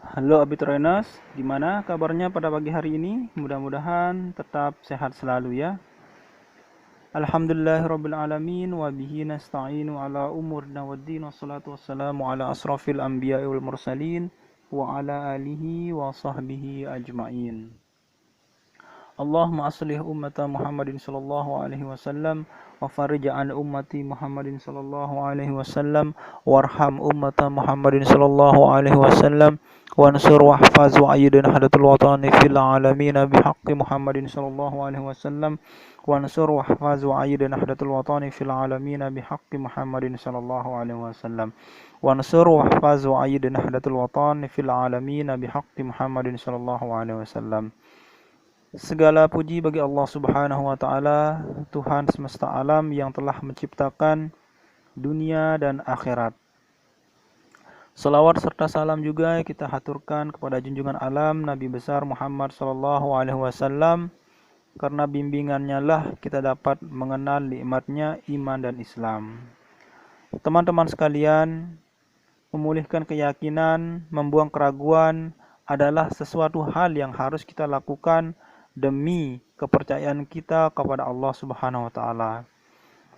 Halo Abitroiners, gimana kabarnya pada pagi hari ini? Mudah-mudahan tetap sehat selalu ya. Alhamdulillahirrabbilalamin wa bihi nasta'inu ala umurna waddin wassalatu wassalamu ala asrafil anbiya'i wal mursalin wa ala alihi wa sahbihi ajma'in. Allahumma aslih ummata Muhammadin sallallahu alaihi wasallam wa farij an ummati Muhammadin sallallahu alaihi wasallam warham ummata Muhammadin sallallahu alaihi wasallam wansur wahfaz wa ayyidin hadatul watani fil alamin bihaqqi Muhammadin sallallahu alaihi wasallam wansur wahfaz wa ayyidin hadatul watani fil alamin bihaqqi Muhammadin sallallahu alaihi wasallam wansur wahfaz wa ayyidin hadatul watani fil alamin bihaqqi Muhammadin sallallahu alaihi wasallam. Segala puji bagi Allah Subhanahu wa taala, Tuhan semesta alam yang telah menciptakan dunia dan akhirat. Salawat serta salam juga kita haturkan kepada junjungan alam Nabi besar Muhammad sallallahu alaihi wasallam, karena bimbingannya lah kita dapat mengenal nikmatnya iman dan Islam. Teman-teman sekalian, memulihkan keyakinan, membuang keraguan adalah sesuatu hal yang harus kita lakukan demi kepercayaan kita kepada Allah Subhanahu wa taala.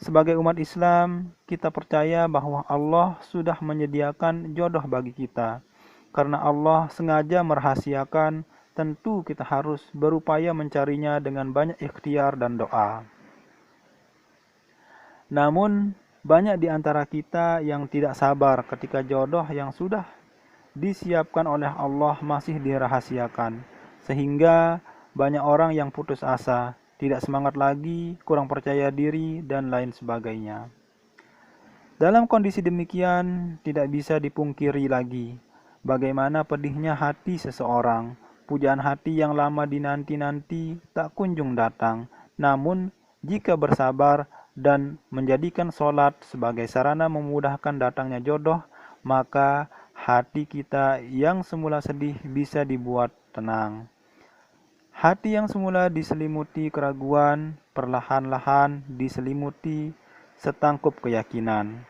Sebagai umat Islam, kita percaya bahwa Allah sudah menyediakan jodoh bagi kita. Karena Allah sengaja merahasiakan, tentu kita harus berupaya mencarinya dengan banyak ikhtiar dan doa. Namun, banyak di antara kita yang tidak sabar ketika jodoh yang sudah disiapkan oleh Allah masih dirahasiakan, sehingga banyak orang yang putus asa, tidak semangat lagi, kurang percaya diri, dan lain sebagainya. Dalam kondisi demikian, tidak bisa dipungkiri lagi bagaimana pedihnya hati seseorang. Pujaan hati yang lama dinanti-nanti tak kunjung datang. Namun, jika bersabar dan menjadikan sholat sebagai sarana memudahkan datangnya jodoh, maka hati kita yang semula sedih bisa dibuat tenang. Hati yang semula diselimuti keraguan, perlahan-lahan diselimuti setangkup keyakinan.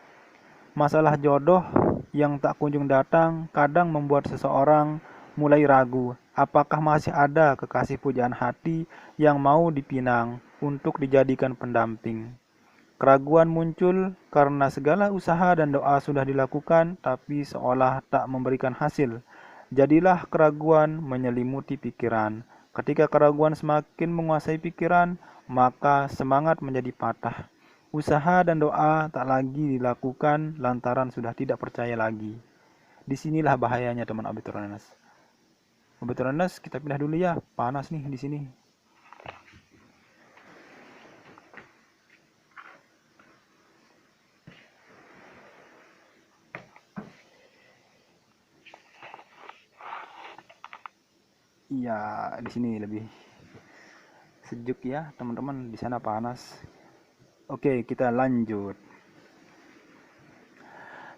Masalah jodoh yang tak kunjung datang kadang membuat seseorang mulai ragu, apakah masih ada kekasih pujaan hati yang mau dipinang untuk dijadikan pendamping. Keraguan muncul karena segala usaha dan doa sudah dilakukan, tapi seolah tak memberikan hasil. Jadilah keraguan menyelimuti pikiran. Ketika keraguan semakin menguasai pikiran, maka semangat menjadi patah. Usaha dan doa tak lagi dilakukan lantaran sudah tidak percaya lagi. Disinilah bahayanya teman Abituranas. Abituranas, kita pindah dulu ya, panas nih di sini. Iya, di sini lebih sejuk ya, teman-teman. Di sana panas. Oke, kita lanjut.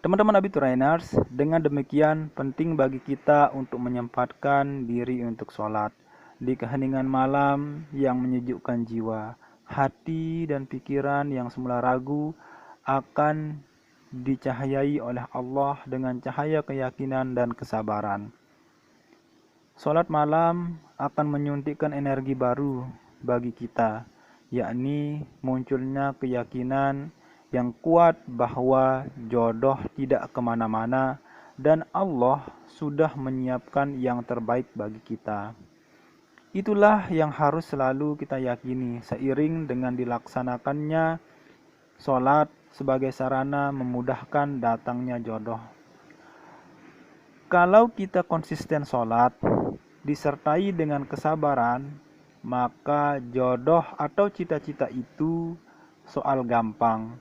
Teman-teman Abiturainers, dengan demikian penting bagi kita untuk menyempatkan diri untuk sholat di keheningan malam yang menyejukkan jiwa. Hati dan pikiran yang semula ragu akan dicahayai oleh Allah dengan cahaya keyakinan dan kesabaran. Sholat malam akan menyuntikkan energi baru bagi kita, yakni munculnya keyakinan yang kuat bahwa jodoh tidak kemana-mana dan Allah sudah menyiapkan yang terbaik bagi kita. Itulah yang harus selalu kita yakini seiring dengan dilaksanakannya sholat sebagai sarana memudahkan datangnya jodoh. Kalau kita konsisten sholat, disertai dengan kesabaran, maka jodoh atau cita-cita itu soal gampang.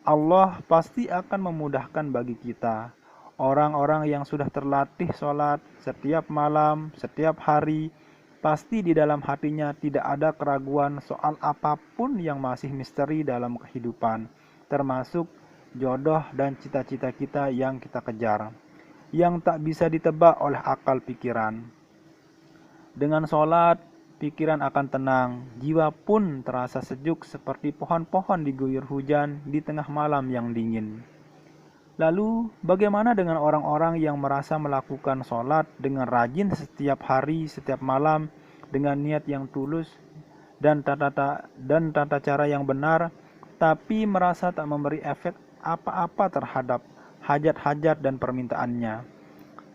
Allah pasti akan memudahkan bagi kita. Orang-orang yang sudah terlatih sholat setiap malam, setiap hari, pasti di dalam hatinya tidak ada keraguan soal apapun yang masih misteri dalam kehidupan, termasuk jodoh dan cita-cita kita yang kita kejar, yang tak bisa ditebak oleh akal pikiran. Dengan sholat, pikiran akan tenang, jiwa pun terasa sejuk seperti pohon-pohon diguyur hujan di tengah malam yang dingin. Lalu, bagaimana dengan orang-orang yang merasa melakukan sholat dengan rajin setiap hari, setiap malam, dengan niat yang tulus dan tata cara yang benar, tapi merasa tak memberi efek apa-apa terhadap hajat-hajat dan permintaannya?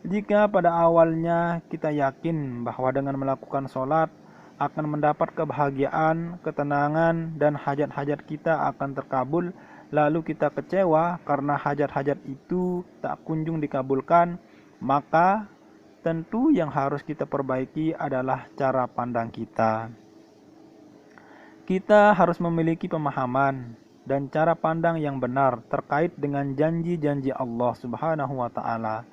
Jika pada awalnya kita yakin bahwa dengan melakukan sholat akan mendapat kebahagiaan, ketenangan, dan hajat-hajat kita akan terkabul, lalu kita kecewa karena hajat-hajat itu tak kunjung dikabulkan, maka tentu yang harus kita perbaiki adalah cara pandang kita. Kita harus memiliki pemahaman dan cara pandang yang benar terkait dengan janji-janji Allah Subhanahu wa Ta'ala.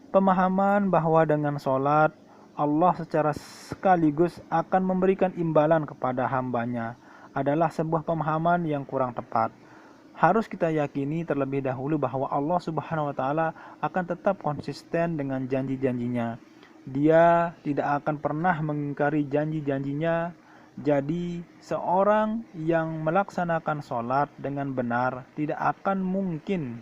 Pemahaman bahwa dengan sholat Allah secara sekaligus akan memberikan imbalan kepada hambanya adalah sebuah pemahaman yang kurang tepat. Harus kita yakini terlebih dahulu bahwa Allah Subhanahu wa Ta'ala akan tetap konsisten dengan janji-janjinya. Dia tidak akan pernah mengingkari janji-janjinya. Jadi seorang yang melaksanakan sholat dengan benar tidak akan mungkin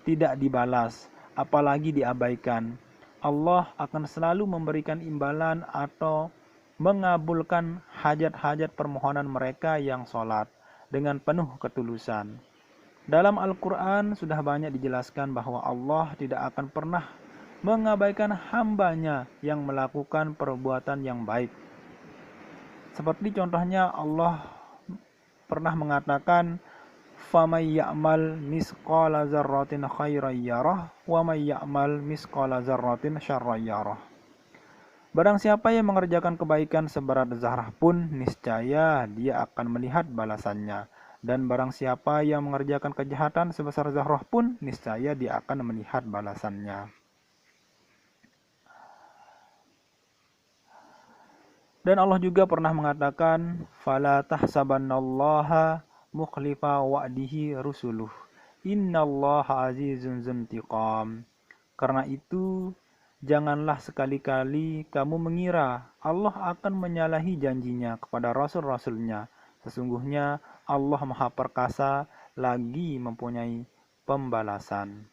tidak dibalas, apalagi diabaikan. Allah akan selalu memberikan imbalan atau mengabulkan hajat-hajat permohonan mereka yang sholat dengan penuh ketulusan. Dalam Al-Quran sudah banyak dijelaskan bahwa Allah tidak akan pernah mengabaikan hambanya yang melakukan perbuatan yang baik. Seperti contohnya Allah pernah mengatakan, فَمَنْ يَعْمَلْ مِثْقَالَ ذَرَّةٍ خَيْرًا يَرَهُ وَمَنْ يَعْمَلْ مِثْقَالَ ذَرَّةٍ شَرًّا يَرَهُ. Barang siapa yang mengerjakan kebaikan seberat zarah pun, niscaya dia akan melihat balasannya. Dan barang siapa yang mengerjakan kejahatan sebesar zarah pun, niscaya dia akan melihat balasannya. Dan Allah juga pernah mengatakan, فَلَا تَحْسَبَنَّ اللَّهَ mukhlifa wa'dihi rusuluh, innallaha azizun dzuntiqam. Karena itu, janganlah sekali-kali kamu mengira Allah akan menyalahi janjinya kepada rasul-rasulnya. Sesungguhnya Allah Maha Perkasa lagi mempunyai pembalasan.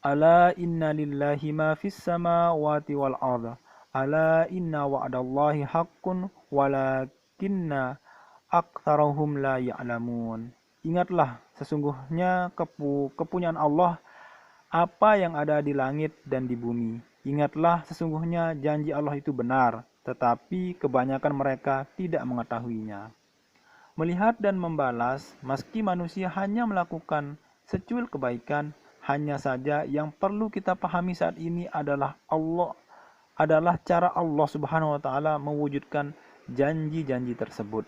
Ala inna lillahi ma fis samawati wal ardh. Ala inna wa'dallahi haqqun walakinna aktsarahum la ya'lamun. Ingatlah, sesungguhnya kepunyaan Allah apa yang ada di langit dan di bumi. Ingatlah, sesungguhnya janji Allah itu benar, tetapi kebanyakan mereka tidak mengetahuinya. Melihat dan membalas, meski manusia hanya melakukan secuil kebaikan, hanya saja yang perlu kita pahami saat ini adalah cara Allah Subhanahu wa Ta'ala mewujudkan janji-janji tersebut.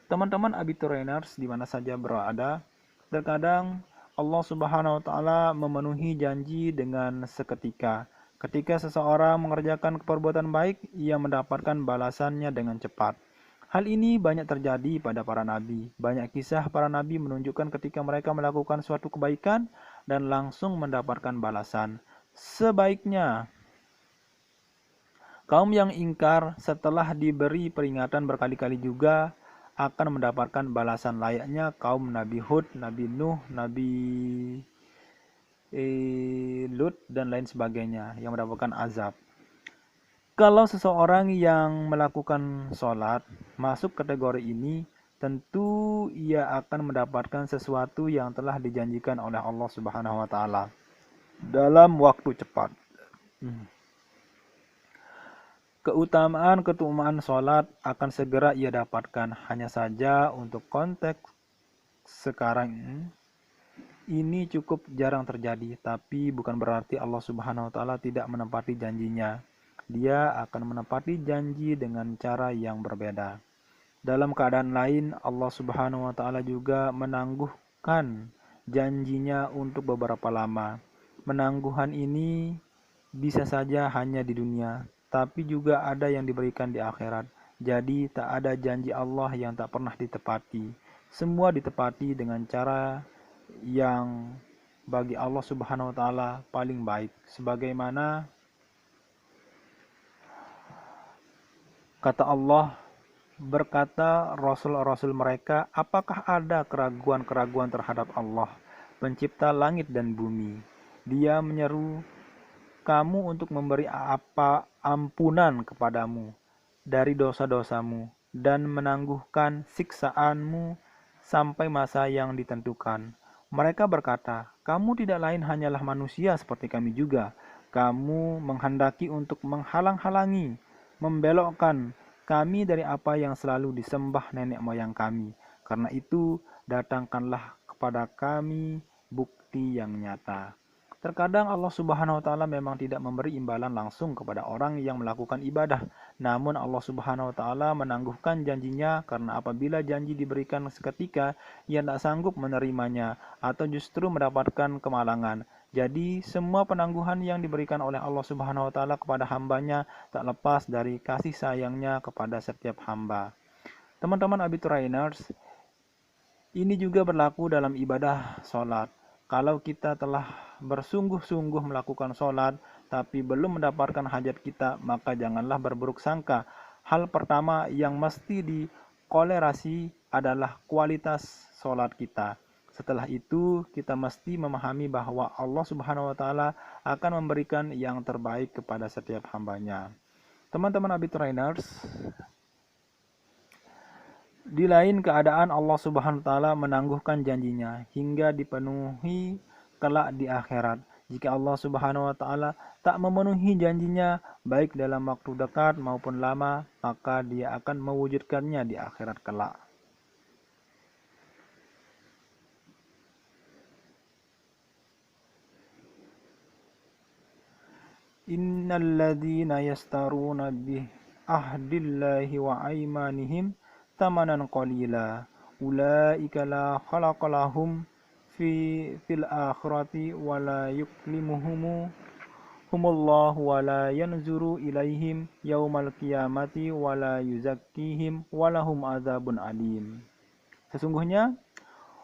Teman-teman Abiturieners di mana saja berada, terkadang Allah Subhanahu wa Ta'ala memenuhi janji dengan seketika. Ketika seseorang mengerjakan perbuatan baik, ia mendapatkan balasannya dengan cepat. Hal ini banyak terjadi pada para nabi. Banyak kisah para nabi menunjukkan ketika mereka melakukan suatu kebaikan dan langsung mendapatkan balasan. Sebaiknya kaum yang ingkar setelah diberi peringatan berkali-kali juga akan mendapatkan balasan layaknya kaum Nabi Hud, Nabi Nuh, Nabi Lut, dan lain sebagainya yang mendapatkan azab. Kalau seseorang yang melakukan sholat masuk kategori ini, tentu ia akan mendapatkan sesuatu yang telah dijanjikan oleh Allah Subhanahu wa Ta'ala dalam waktu cepat. Keutamaan sholat akan segera ia dapatkan. Hanya saja untuk konteks sekarang ini cukup jarang terjadi, tapi bukan berarti Allah Subhanahu wa Ta'ala tidak menepati janjinya. Dia akan menepati janji dengan cara yang berbeda. Dalam keadaan lain, Allah Subhanahu wa Ta'ala juga menangguhkan janjinya untuk beberapa lama. Penangguhan ini bisa saja hanya di dunia, tapi juga ada yang diberikan di akhirat. Jadi tak ada janji Allah yang tak pernah ditepati. Semua ditepati dengan cara yang bagi Allah Subhanahu wa Ta'ala paling baik. Sebagaimana kata Allah, berkata rasul-rasul mereka, apakah ada keraguan-keraguan terhadap Allah? pencipta langit dan bumi. Dia menyeru kamu untuk memberi ampunan kepadamu dari dosa-dosamu dan menangguhkan siksaanmu sampai masa yang ditentukan. Mereka berkata, kamu tidak lain hanyalah manusia seperti kami juga. Kamu menghendaki untuk menghalang-halangi, membelokkan kami dari apa yang selalu disembah nenek moyang kami. Karena itu, datangkanlah kepada kami bukti yang nyata. Terkadang Allah Subhanahu wa taala memang tidak memberi imbalan langsung kepada orang yang melakukan ibadah. Namun Allah Subhanahu wa taala menangguhkan janjinya karena apabila janji diberikan seketika, ia tidak sanggup menerimanya atau justru mendapatkan kemalangan. Jadi semua penangguhan yang diberikan oleh Allah Subhanahu wa taala kepada hambanya tak lepas dari kasih sayangnya kepada setiap hamba. Teman-teman Abiturainers, ini juga berlaku dalam ibadah sholat. Kalau kita telah bersungguh-sungguh melakukan sholat, tapi belum mendapatkan hajat kita, maka janganlah berburuk sangka. Hal pertama yang mesti dikolerasi adalah kualitas sholat kita. Setelah itu, kita mesti memahami bahwa Allah Subhanahu wa taala akan memberikan yang terbaik kepada setiap hambanya. Teman-teman Abiturainers, di lain keadaan Allah Subhanahu wa taala menangguhkan janjinya hingga dipenuhi kelak di akhirat. Jika Allah Subhanahu wa taala tak memenuhi janjinya baik dalam waktu dekat maupun lama, maka Dia akan mewujudkannya di akhirat kelak. Innalladzina yastaruna bi ahdillahi wa aymanihim tamanan qalila ulaika la khalaqalahum fil akhirati wa la yuklimuhum humullahu wa la yanzuru ilaihim yaumal qiyamati wa la yuzakkihim wa lahum adzabun alim. Sesungguhnya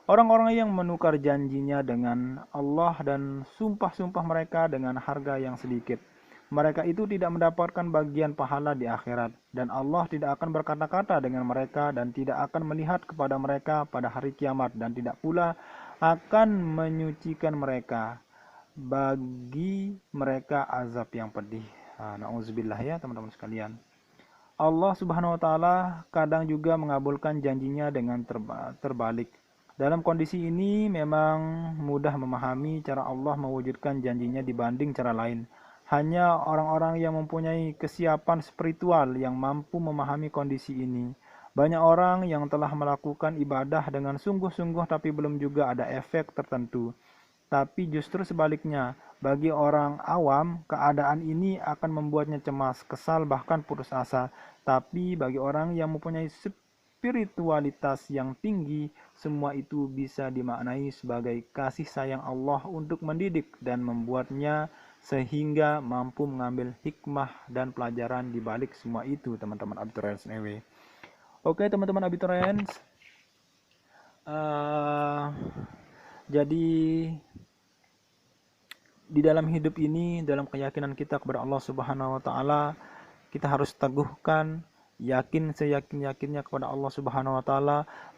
orang-orang yang menukar janjinya dengan Allah dan sumpah-sumpah mereka dengan harga yang sedikit, mereka itu tidak mendapatkan bagian pahala di akhirat, dan Allah tidak akan berkata-kata dengan mereka dan tidak akan melihat kepada mereka pada hari kiamat, dan tidak pula akan menyucikan mereka. Bagi mereka azab yang pedih. Na'udzubillah ya teman-teman sekalian. Allah Subhanahu wa taala kadang juga mengabulkan janjinya dengan terbalik. Dalam kondisi ini memang mudah memahami cara Allah mewujudkan janjinya dibanding cara lain. Hanya orang-orang yang mempunyai kesiapan spiritual yang mampu memahami kondisi ini. Banyak orang yang telah melakukan ibadah dengan sungguh-sungguh tapi belum juga ada efek tertentu. Tapi justru sebaliknya, bagi orang awam, keadaan ini akan membuatnya cemas, kesal, bahkan putus asa. Tapi bagi orang yang mempunyai spiritualitas yang tinggi, semua itu bisa dimaknai sebagai kasih sayang Allah untuk mendidik dan membuatnya sehingga mampu mengambil hikmah dan pelajaran di balik semua itu, teman-teman Abiturians NEW. Oke, teman-teman Abiturians, jadi di dalam hidup ini, dalam keyakinan kita kepada Allah Subhanahu wa taala, kita harus teguhkan, yakin seyakin-yakinnya kepada Allah Subhanahu wa taala